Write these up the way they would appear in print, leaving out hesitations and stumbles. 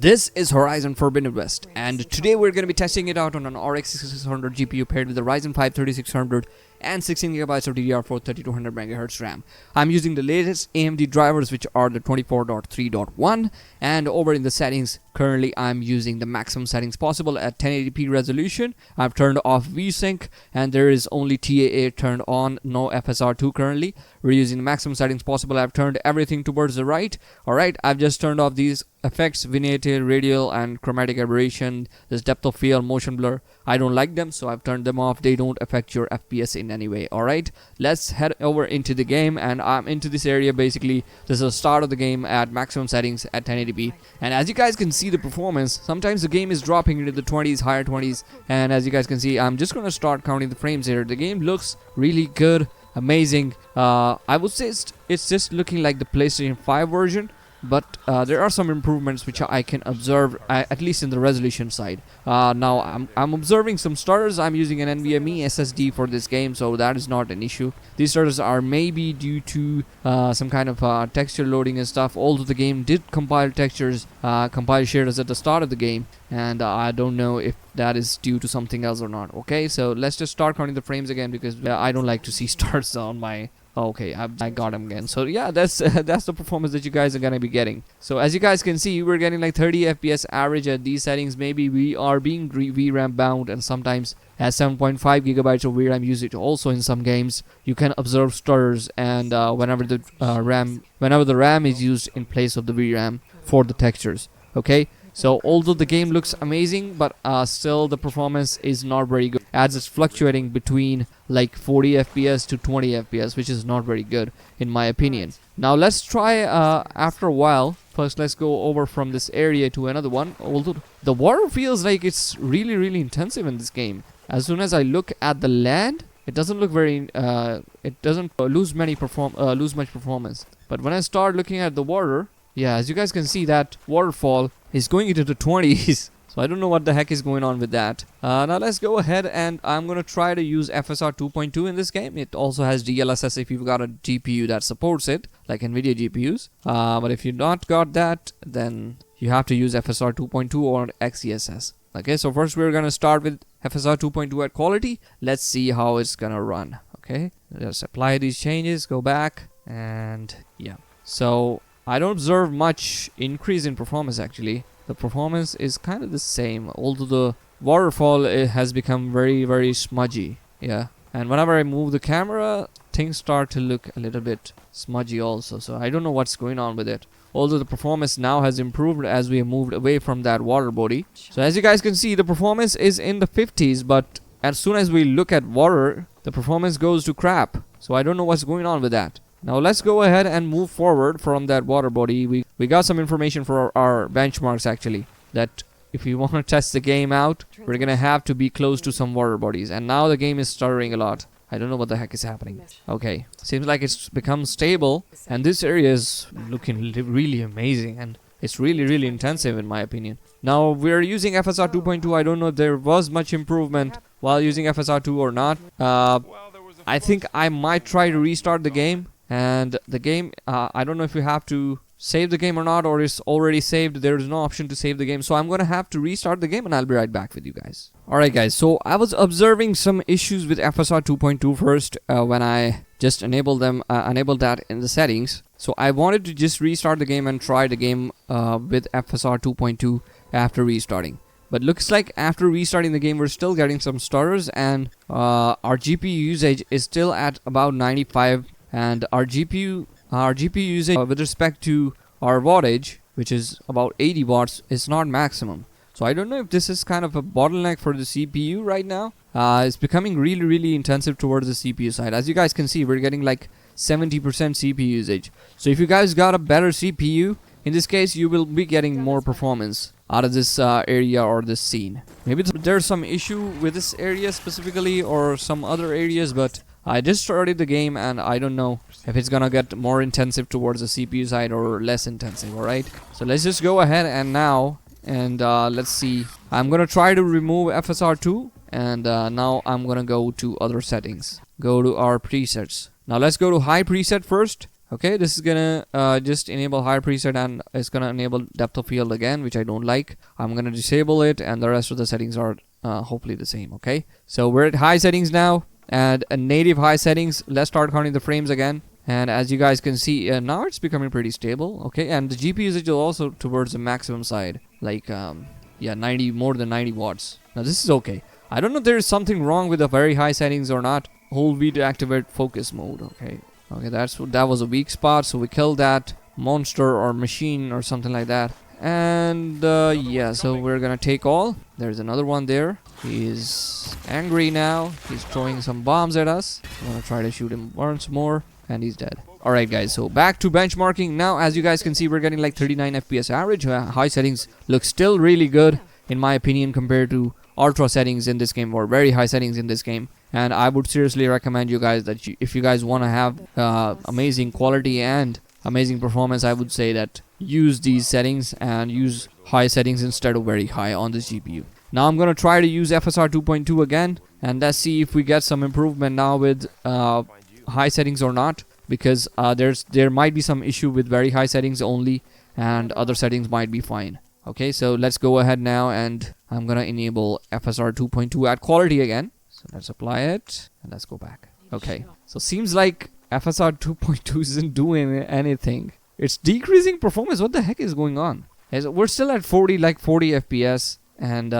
This is Horizon Forbidden West, and today we're going to be testing it out on an RX 6600 GPU paired with the Ryzen 5 3600 and 16GB of DDR4 3200 MHz RAM. I'm using the latest AMD drivers, which are the 24.3.1, and over in the settings, currently I'm using the maximum settings possible at 1080p resolution. I've turned off VSync, and there is only TAA turned on, no FSR2 currently. We're using the maximum settings possible. I've turned everything towards the right. Alright, I've just turned off these effects, vignette, radial and chromatic aberration, this depth of field, motion blur. I don't like them, so I've turned them off. They don't affect your FPS in any way. Alright, let's head over into the game, and I'm into this area. Basically, this is the start of the game at maximum settings at 1080p, and as you guys can see the performance, sometimes the game is dropping into the 20s, higher 20s, and as you guys can see, I'm just gonna start counting the frames here. The game looks really good, amazing. I would say it's just looking like the PlayStation 5 version, but there are some improvements which I can observe, at least in the resolution side. Now I'm observing some stutters. I'm using an NVMe SSD for this game, so that is not an issue. These stutters are maybe due to some kind of texture loading and stuff, although the game did compile textures, compile shaders at the start of the game, and I don't know if that is due to something else or not. Okay, so let's just start counting the frames again, because I don't like to see starts on my... Okay, I got him again. So yeah, that's the performance that you guys are gonna be getting. So as you guys can see, we're getting like 30 FPS average at these settings. Maybe we are being VRAM bound, and sometimes at 7.5 gigabytes of VRAM usage. Also in some games, you can observe stutters, and whenever the RAM is used in place of the VRAM for the textures. Okay. So although the game looks amazing, but still the performance is not very good, as it's fluctuating between like 40 FPS to 20 FPS, which is not very good in my opinion. Now let's try after a while. First, let's go over from this area to another one. Although the water feels like it's really intensive in this game. As soon as I look at the land, it doesn't look very it doesn't lose much performance. But when I start looking at the water, yeah, as you guys can see, that waterfall is going into the 20s. So I don't know what the heck is going on with that. Now let's go ahead, and I'm going to try to use FSR 2.2 in this game. It also has DLSS if you've got a GPU that supports it, like NVIDIA GPUs. But if you've not got that, then you have to use FSR 2.2 or XeSS. Okay, so first we're going to start with FSR 2.2 at quality. Let's see how it's going to run. Okay, just apply these changes, go back, and yeah. So I don't observe much increase in performance actually. The performance is kind of the same, although the waterfall has become very smudgy. Yeah, and whenever I move the camera, things start to look a little bit smudgy also. So I don't know what's going on with it. Although the performance now has improved as we have moved away from that water body. So as you guys can see, the performance is in the 50s, but as soon as we look at water, the performance goes to crap. So I don't know what's going on with that. Now let's go ahead and move forward from that water body. We got some information for our benchmarks actually, that if we want to test the game out, we're gonna have to be close to some water bodies. And now the game is stuttering a lot. I don't know what the heck is happening. Okay, seems like it's become stable, and this area is looking really amazing, and it's really intensive in my opinion. Now we're using FSR 2.2. I don't know if there was much improvement while using FSR 2 or not. I think I might try to restart the game. And the game, I don't know if you have to save the game or not, or it's already saved. There is no option to save the game, so I'm gonna have to restart the game, and I'll be right back with you guys. Alright guys, so I was observing some issues with FSR 2.2 first when I just enabled that in the settings. So I wanted to just restart the game and try the game with FSR 2.2 after restarting. But looks like after restarting the game, we're still getting some stutters, and our GPU usage is still at about 95. And our GPU usage with respect to our wattage, which is about 80 watts, is not maximum. So I don't know if this is kind of a bottleneck for the CPU right now. It's becoming really intensive towards the CPU side. As you guys can see, we're getting like 70% CPU usage. So if you guys got a better CPU, in this case you will be getting more performance out of this area or this scene. Maybe there's some issue with this area specifically, or some other areas, but I just started the game, and I don't know if it's gonna get more intensive towards the CPU side or less intensive. Alright, so let's just go ahead and let's see. I'm gonna try to remove FSR 2, and now I'm gonna go to other settings. Go to our presets. Now let's go to high preset first. Okay, this is gonna just enable higher preset, and it's gonna enable depth of field again, which I don't like. I'm gonna disable it, and the rest of the settings are hopefully the same. Okay, so we're at high settings now, and a native high settings. Let's start counting the frames again. And as you guys can see, now it's becoming pretty stable. Okay, and the GPU usage is also towards the maximum side, like yeah, 90, more than 90 watts. Now this is okay. I don't know if there is something wrong with the very high settings or not. Hold V to activate focus mode. Okay, that was a weak spot, so we killed that monster or machine or something like that. And yeah, so we're gonna take all. There's another one there. He's angry now. He's throwing some bombs at us. I'm gonna try to shoot him once more, and he's dead. Alright guys, so back to benchmarking. Now as you guys can see, we're getting like 39 FPS average. High settings look still really good in my opinion compared to ultra settings in this game, or very high settings in this game. And I would seriously recommend you guys that if you guys want to have amazing quality and amazing performance, I would say that use these settings and use high settings instead of very high on this GPU. Now I'm gonna try to use FSR 2.2 again, and let's see if we get some improvement now with high settings or not, because there might be some issue with very high settings only, and other settings might be fine. Okay, so let's go ahead now, and I'm gonna enable FSR 2.2 at quality again. So let's apply it, and let's go back. Okay, so seems like FSR 2.2 isn't doing anything. It's decreasing performance. What the heck is going on? We're still at 40 FPS, and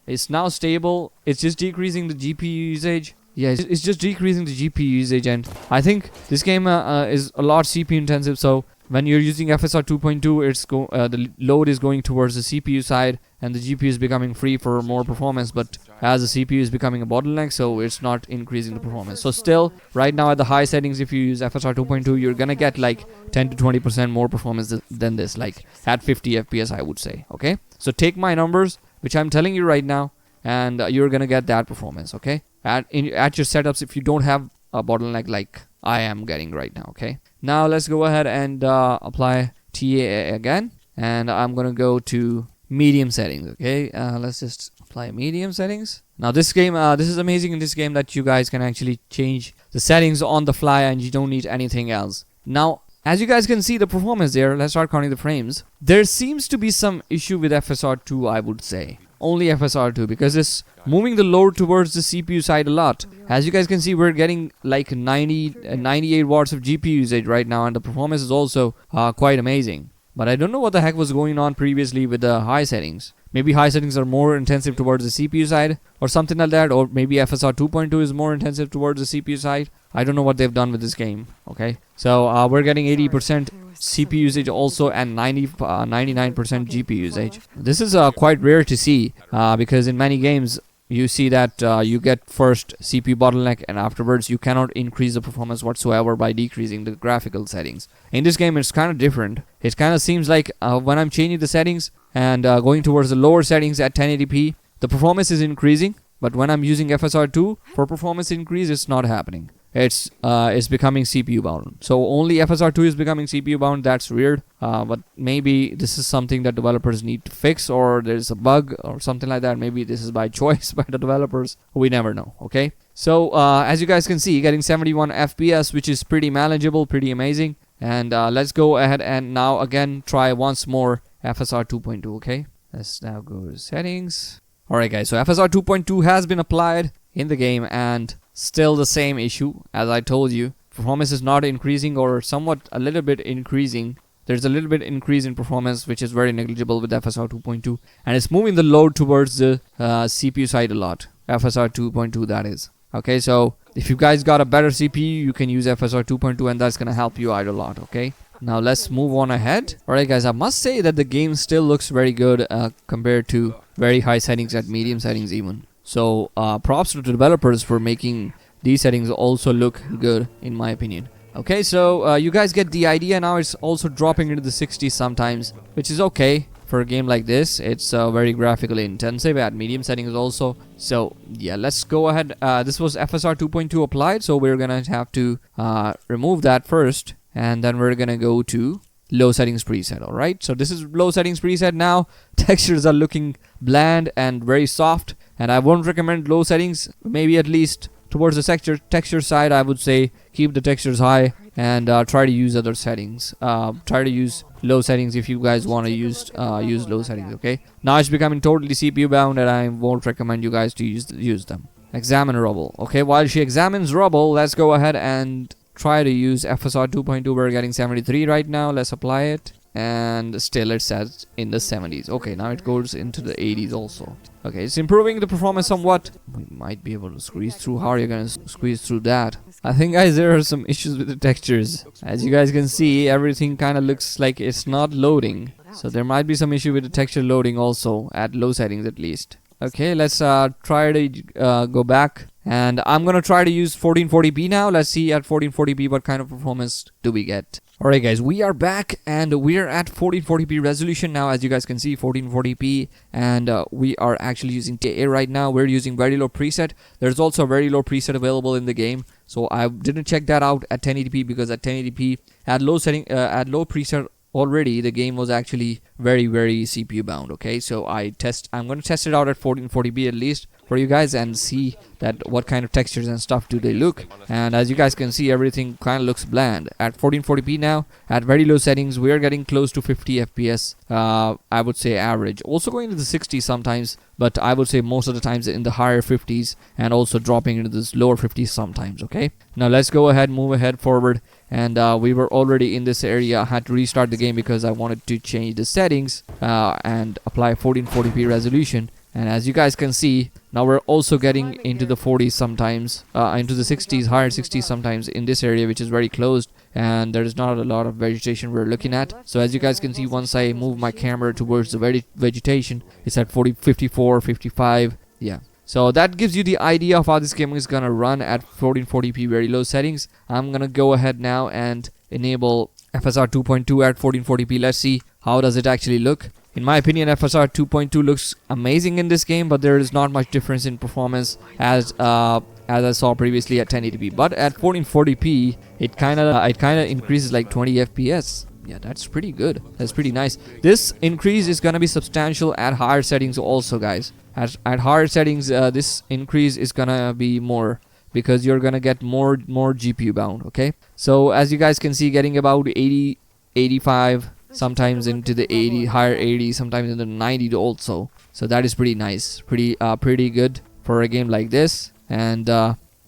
it's now stable. It's just decreasing the GPU usage. Yeah, it's just decreasing the GPU usage, and I think this game is a lot CPU intensive. So when you're using FSR 2.2, it's the load is going towards the CPU side, and the GPU is becoming free for more performance. But as the CPU is becoming a bottleneck, so it's not increasing the performance. So still, right now at the high settings, if you use FSR 2.2, you're gonna get like 10 to 20% more performance than this, like at 50 FPS, I would say. Okay, so take my numbers, which I'm telling you right now, and you're gonna get that performance. Okay, at your setups, if you don't have a bottleneck like I am getting right now. Okay, now let's go ahead and apply TAA again, and I'm gonna go to medium settings. Okay, let's just apply medium settings. Now this game, this is amazing in this game that you guys can actually change the settings on the fly, and you don't need anything else. Now as you guys can see the performance there, let's start counting the frames. There seems to be some issue with FSR 2, I would say. Only FSR 2, because it's moving the load towards the CPU side a lot. As you guys can see, we're getting like 98 watts of GPU usage right now, and the performance is also quite amazing. But I don't know what the heck was going on previously with the high settings. Maybe high settings are more intensive towards the CPU side or something like that, or maybe FSR 2.2 is more intensive towards the CPU side. I don't know what they've done with this game. Okay, so we're getting 80% CPU usage also, and 99% GPU usage. This is quite rare to see because in many games you see that you get first CPU bottleneck, and afterwards you cannot increase the performance whatsoever by decreasing the graphical settings. In this game it's kind of different. It kind of seems like when I'm changing the settings and going towards the lower settings at 1080p, the performance is increasing, but when I'm using FSR 2 for performance increase, it's not happening. It's becoming CPU bound. So only FSR 2 is becoming CPU bound. That's weird, but maybe this is something that developers need to fix, or there's a bug or something like that. Maybe this is by choice by the developers. We never know. Okay, so as you guys can see, getting 71 FPS, which is pretty manageable, pretty amazing. And let's go ahead and now again try once more FSR 2.2. Okay, let's now go to settings. Alright guys, so FSR 2.2 has been applied in the game, and still the same issue. As I told you, performance is not increasing, or somewhat a little bit increasing. There's a little bit increase in performance, which is very negligible with FSR 2.2, and it's moving the load towards the CPU side a lot. FSR 2.2, that is. Okay, so if you guys got a better CPU, you can use FSR 2.2, and that's gonna help you out a lot. Okay, now let's move on ahead. Alright guys, I must say that the game still looks very good compared to very high settings at medium settings even. So props to the developers for making these settings also look good, in my opinion. Okay, so you guys get the idea. Now it's also dropping into the 60s sometimes, which is okay for a game like this. It's very graphically intensive at medium settings also. So yeah, let's go ahead. This was FSR 2.2 applied, so we're gonna have to remove that first, and then we're gonna go to low settings preset. Alright, so this is low settings preset now. Textures are looking bland and very soft, and I won't recommend low settings. Maybe at least towards the texture side, I would say keep the textures high. and try to use other settings. Try to use low settings if you guys want to use low settings. Okay, now it's becoming totally CPU bound, and I won't recommend you guys to use them. Examine rubble. Okay, while she examines rubble, let's go ahead and try to use FSR 2.2. We're getting 73 right now. Let's apply it, and still it says in the 70s. Okay, now it goes into the 80s also. Okay, it's improving the performance somewhat. We might be able to squeeze through. How are you gonna squeeze through that? I think, guys, there are some issues with the textures. As you guys can see, everything kind of looks like it's not loading, so there might be some issue with the texture loading also, at low settings at least. Okay, let's try to go back, and I'm gonna try to use 1440p now. Let's see at 1440p what kind of performance do we get. Alright guys, we are back, and we're at 1440p resolution now. As you guys can see, 1440p, and we are actually using TA right now. We're using very low preset. There's also a very low preset available in the game, so I didn't check that out at 1080p, because at 1080p at low low preset already the game was actually very CPU bound. Okay, so I'm gonna test it out at 1440p at least for you guys, and see that what kind of textures and stuff do they look. And as you guys can see, everything kind of looks bland at 1440p now. At very low settings, we are getting close to 50 fps. I would say average, also going to the 60s sometimes, but I would say most of the times in the higher 50s, and also dropping into this lower 50s sometimes. Okay, now let's go ahead, move ahead forward, and we were already in this area. I had to restart the game because I wanted to change the settings and apply 1440p resolution. And as you guys can see, now we're also getting into the 40s sometimes, into the 60s, higher 60s sometimes in this area, which is very closed, and there's not a lot of vegetation we're looking at. So as you guys can see, once I move my camera towards the vegetation, it's at 40, 54, 55. Yeah, so that gives you the idea of how this game is gonna run at 1440p very low settings. I'm gonna go ahead now and enable FSR 2.2 at 1440p. Let's see how does it actually look. In my opinion, FSR 2.2 looks amazing in this game, but there is not much difference in performance as I saw previously at 1080p. But at 1440p, it kind of increases like 20 FPS. Yeah, that's pretty good. That's pretty nice. This increase is gonna be substantial at higher settings also, guys. At higher settings, this increase is gonna be more, because you're gonna get more GPU bound. Okay, so as you guys can see, getting about 80, 85. Sometimes into the 80, higher 80, sometimes in the 90 also. So that is pretty nice, pretty good for a game like this. And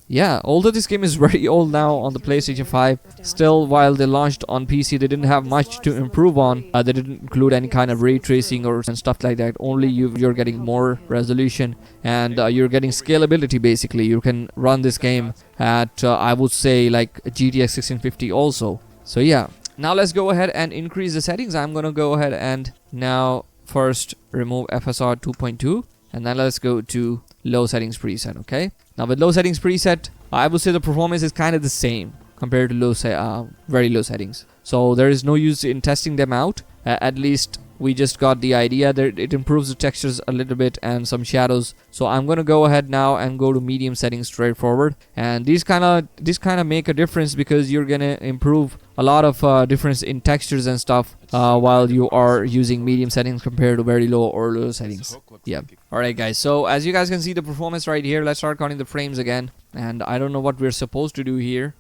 yeah, although this game is very old now on the PlayStation 5, still, while they launched on PC, they didn't have much to improve on. They didn't include any kind of ray tracing and stuff like that. Only you're getting more resolution, and you're getting scalability. Basically, you can run this game at I would say like GTX 1650 also. So yeah. Now let's go ahead and increase the settings. I'm gonna go ahead and now first remove FSR 2.2, and then let's go to low settings preset. Okay, now with low settings preset, I would say the performance is kind of the same compared to very low settings, so there is no use in testing them out. At least we just got the idea that it improves the textures a little bit and some shadows. So I'm gonna go ahead now and go to medium settings straightforward, and these kind of make a difference, because you're gonna improve a lot of difference in textures and stuff while you are using medium settings compared to very low or low settings. Yeah. Alright guys, so as you guys can see the performance right here, let's start counting the frames again, and I don't know what we're supposed to do here.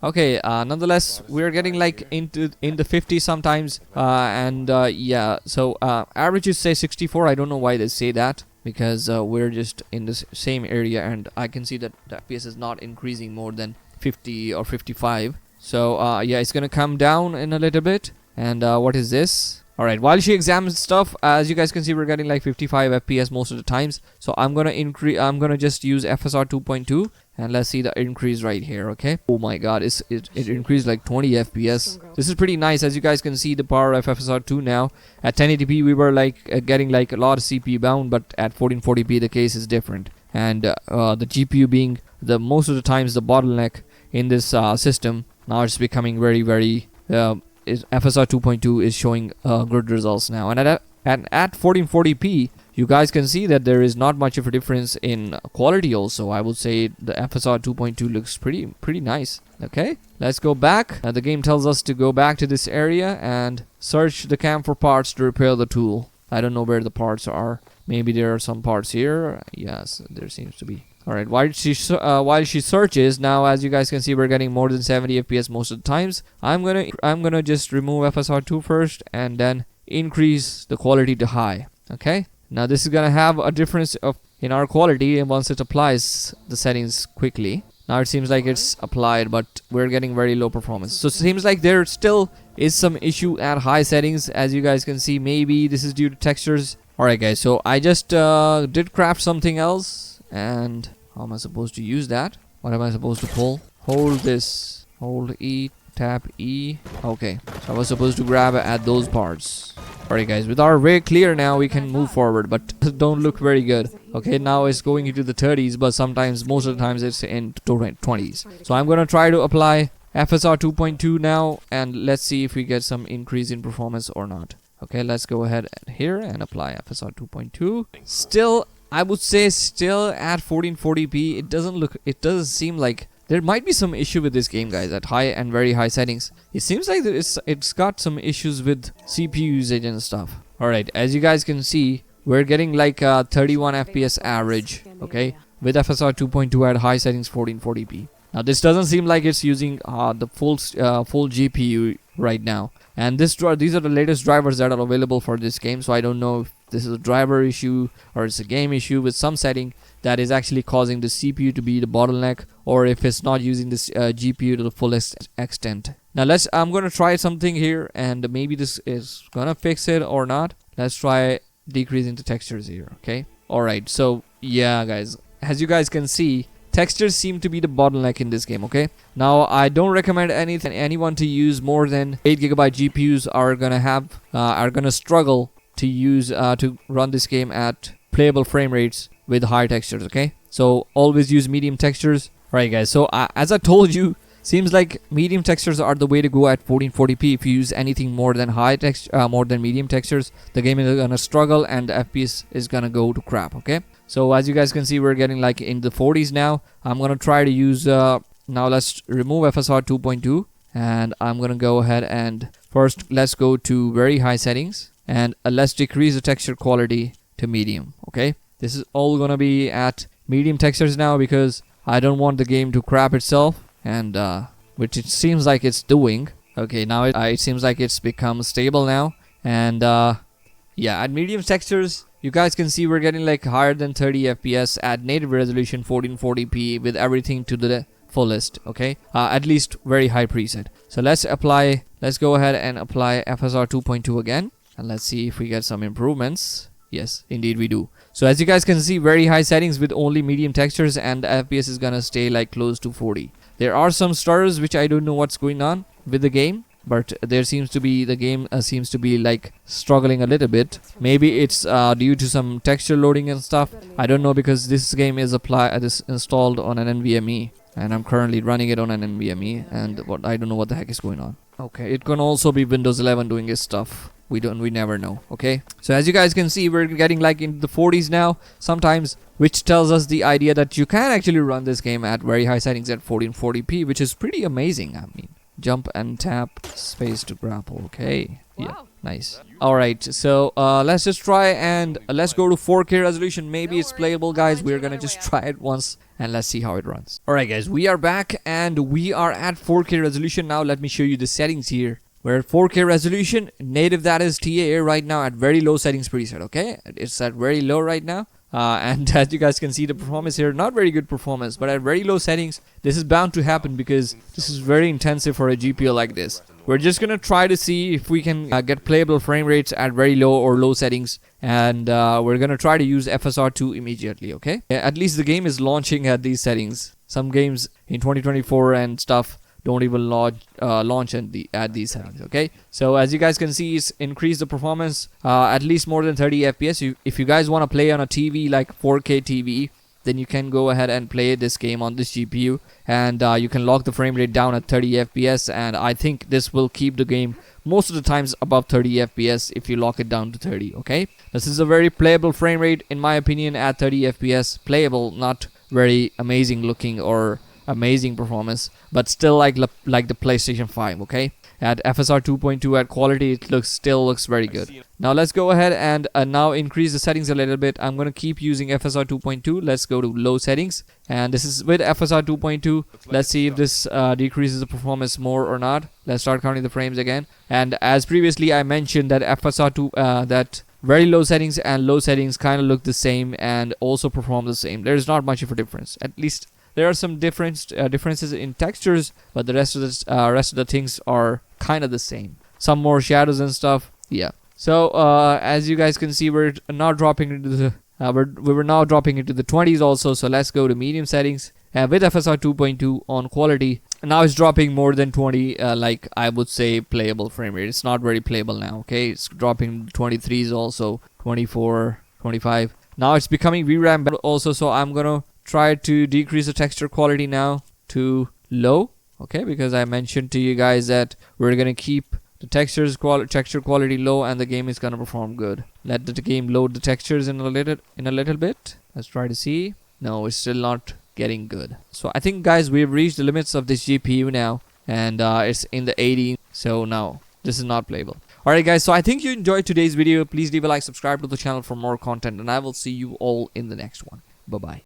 Okay, nonetheless, we're getting like in the 50s sometimes, and yeah, so average is say 64. I don't know why they say that, because we're just in the same area, and I can see that the FPS is not increasing more than 50 or 55. So yeah, it's gonna come down in a little bit. And what is this? Alright, while she examines stuff, as you guys can see, we're getting like 55 FPS most of the times. So I'm gonna just use FSR 2.2, and let's see the increase right here. Okay, oh my god, it increased like 20 FPS. This is pretty nice. As you guys can see the power of FSR 2 now. At 1080p we were like getting like a lot of CPU bound, but at 1440p the case is different, and the GPU being the most of the times the bottleneck in this system. Now it's becoming very FSR 2.2 is showing good results now, and at 1440p you guys can see that there is not much of a difference in quality also. I would say the FSR 2.2 looks pretty nice. Okay, let's go back. The game tells us to go back to this area and search the cam for parts to repair the tool. I don't know where the parts are. Maybe there are some parts here. Yes, there seems to be. All right, while she searches now, as you guys can see, we're getting more than 70 FPS most of the times. I'm gonna just remove FSR2 first and then increase the quality to high. Okay, now this is gonna have a difference in our quality once it applies the settings quickly. Now it seems like it's applied, but we're getting very low performance. So it seems like there still is some issue at high settings. As you guys can see, maybe this is due to textures. Alright guys, so I just did craft something else. And how am I supposed to use that? What am I supposed to pull? Hold this. Hold E. Tap E. Okay, so I was supposed to grab at those parts. Alright guys, with our way clear now, we can move forward, but don't look very good. Okay, now it's going into the 30s, but sometimes, most of the times, it's in 20s. So I'm gonna try to apply FSR 2.2 now, and let's see if we get some increase in performance or not. Okay, let's go ahead here and apply FSR 2.2. Still, I would say still at 1440p. It doesn't seem like there might be some issue with this game, guys, at high and very high settings. It seems like it's got some issues with CPU usage and stuff. Alright, as you guys can see, we're getting like 31 FPS average, okay, with FSR 2.2 at high settings 1440p. Now this doesn't seem like it's using the full GPU right now. And these are the latest drivers that are available for this game, so I don't know if this is a driver issue or it's a game issue with some setting that is actually causing the CPU to be the bottleneck, or if it's not using this GPU to the fullest extent. Now I'm gonna try something here, and maybe this is gonna fix it or not. Let's try decreasing the textures here. Okay, alright, so yeah guys, as you guys can see, textures seem to be the bottleneck in this game. Okay, now I don't recommend anyone to use more than 8GB GPUs. Are gonna struggle to use to run this game at playable frame rates with high textures. Okay, so always use medium textures. Right guys, so as I told you, seems like medium textures are the way to go at 1440p. If you use anything more than more than medium textures, the game is gonna struggle and the FPS is gonna go to crap. Okay, so as you guys can see, we're getting like in the 40s now. I'm gonna try to use now let's remove FSR 2.2, and I'm gonna go ahead and first let's go to very high settings, and let's decrease the texture quality to medium. Okay, this is all gonna be at medium textures now because I don't want the game to crap itself, and which it seems like it's doing. Okay, now it seems like it's become stable now, and yeah, at medium textures you guys can see we're getting like higher than 30 FPS at native resolution 1440p with everything to the fullest. Okay, at least very high preset. So let's go ahead and apply FSR 2.2 again, and let's see if we get some improvements. Yes, indeed we do. So as you guys can see, very high settings with only medium textures, and the FPS is gonna stay like close to 40. There are some stutters which I don't know what's going on with the game, but there seems to be the game seems to be like struggling a little bit. Maybe it's due to some texture loading and stuff. I don't know, because this game is installed on an NVMe, and I'm currently running it on an NVMe, and I don't know what the heck is going on. Okay, it can also be Windows 11 doing its stuff. We never know. Okay, so as you guys can see, we're getting like in the 40s now sometimes, which tells us the idea that you can actually run this game at very high settings at 1440p, which is pretty amazing. I mean, jump and tap space to grapple. Okay, yeah, nice. All right, so let's just try and let's go to 4K resolution. Maybe it's playable, guys. We're gonna just try it once and let's see how it runs. All right guys, we are back and we are at 4K resolution now. Let me show you the settings here. We're at 4K resolution, native, that is TAA right now at very low settings preset. Okay, it's at very low right now, and as you guys can see, the performance here, not very good performance, but at very low settings. This is bound to happen because this is very intensive for a GPU like this. We're just gonna try to see if we can get playable frame rates at very low or low settings, and we're gonna try to use FSR2 immediately. Okay, at least the game is launching at these settings. Some games in 2024 and stuff don't even launch at these settings. Okay, so as you guys can see, it's increased the performance at least more than 30 FPS. If you guys want to play on a TV like 4K TV, then you can go ahead and play this game on this GPU, and you can lock the frame rate down at 30 FPS, and I think this will keep the game most of the times above 30 FPS if you lock it down to 30. Okay, this is a very playable frame rate in my opinion at 30 FPS. Playable, not very amazing looking or amazing performance, but still like the PlayStation 5. Okay, At FSR 2.2 at quality, it still looks very good. Now let's go ahead and now increase the settings a little bit. I'm gonna keep using FSR 2.2. Let's go to low settings, and this is with FSR 2.2. Let's see if this decreases the performance more or not. Let's start counting the frames again. And as previously I mentioned, that FSR 2 that very low settings and low settings kind of look the same and also perform the same. There's not much of a difference. At least there are some differences in textures, but the rest of the things are kind of the same. Some more shadows and stuff. Yeah. So as you guys can see, we're now dropping into the we were now dropping into the 20s also. So let's go to medium settings, and with FSR 2.2 on quality. Now it's dropping more than 20, like I would say playable frame rate. It's not very playable now. Okay, it's dropping 23s also, 24, 25. Now it's becoming VRAM also. So I'm gonna try to decrease the texture quality now to low. Okay, because I mentioned to you guys that we're gonna keep the texture quality low, and the game is gonna perform good. Let the game load the textures in a little bit. Let's try to see. No, it's still not getting good. So I think, guys, we've reached the limits of this GPU now, and it's in the 80. So now this is not playable. Alright guys, so I think you enjoyed today's video. Please leave a like, subscribe to the channel for more content, and I will see you all in the next one. Bye bye.